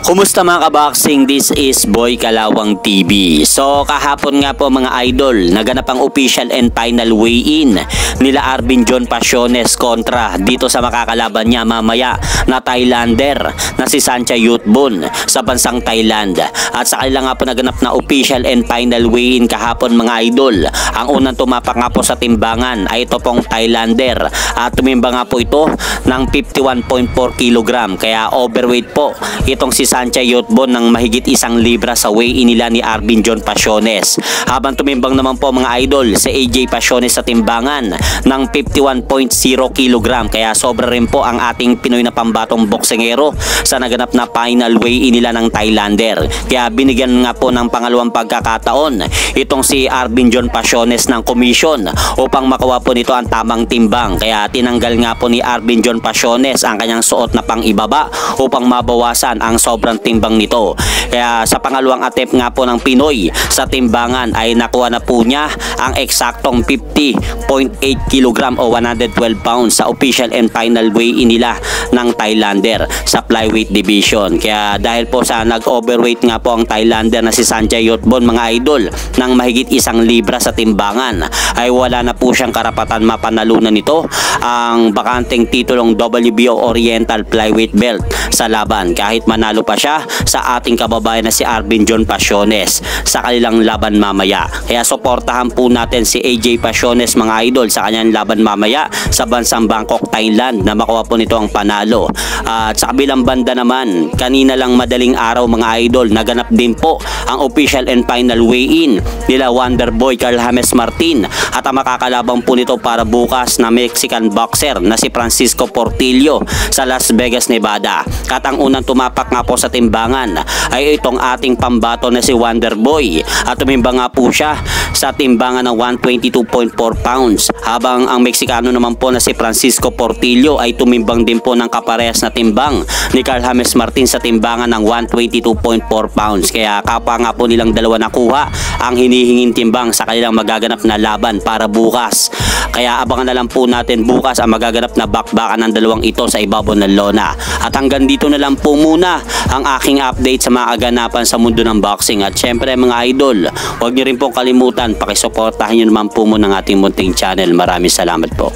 Kumusta mga kaboxing? This is Boy Kalawang TV. So kahapon nga po mga idol, naganap ang official and final weigh-in nila Arvin John Pasiones kontra dito sa makakalaban niya mamaya na Thailander na si Sancha Yutbun sa bansang Thailand. At sa kanila nga po naganap na official and final weigh-in kahapon mga idol. Ang unang tumapak nga po sa timbangan ay ito pong Thailander at tumimbang nga po ito ng 51.4 kg, kaya overweight po itong si Sancha Yutbun ng mahigit 1 libra sa weigh-in nila ni Arvin John Pasiones. Habang tumimbang naman po mga idol si AJ Pasiones sa timbangan ng 51.0 kg, kaya sobra rin po ang ating Pinoy na pambatong boksingero sa naganap na final weigh-in nila ng Thailander. Kaya binigyan nga po ng pangalawang pagkakataon itong si Arvin John Pasiones ng komisyon upang makuha po nito ang tamang timbang. Kaya tinanggal nga po ni Arvin John Pasiones ang kanyang suot na pang-ibaba upang mabawasan ang sobrang timbang nito. Kaya sa pangalawang attempt nga po ng Pinoy sa timbangan ay nakuha na po niya ang eksaktong 50.8 kg o 112 pounds sa official and final weigh-in nila ng Thailander sa flyweight division. Kaya dahil po sa nag-overweight nga po ang Thailander na si Sancha Yutbun mga idol ng mahigit 1 libra sa timbangan, ay wala na po siyang karapatan mapanalunan nito ang bakanteng titulong WBO Oriental Flyweight Belt sa laban, kahit manalo pa siya sa ating kababayan na si Arvin John Pasiones sa kanilang laban mamaya. Kaya suportahan po natin si AJ Pasiones mga idol sa kanyang laban mamaya sa bansang Bangkok, Thailand na makuha po nito ang panalo. At sa kabilang banda naman, kanina lang madaling araw mga idol, naganap din po ang official and final weigh-in nila Wonderboy Carl James Martin at ang makakalabang po nito para bukas na Mexican boxer na si Francisco Portillo sa Las Vegas, Nevada. At ang unang tumapak nga po sa timbangan ay itong ating pambato na si Wonderboy at tumimbang nga po siya sa timbangan ng 122.4 pounds, habang ang Meksikano naman po na si Francisco Portillo ay tumimbang din po ng kaparehas na timbang ni Carl James Martin sa timbangan ng 122.4 pounds. Kaya kapwa nga po nilang dalawa nakuha ang hinihinging timbang sa kanilang magaganap na laban para bukas. Kaya abangan na lang po natin bukas ang magaganap na bakbakan ng dalawang ito sa ibabaw ng lona. At hanggang dito na lang po muna ang aking update sa mga aganapan sa mundo ng boxing. At syempre mga idol, huwag niyo rin pong kalimutan, pakisuportahan niyo naman po muna ng ating munting channel. Maraming salamat po.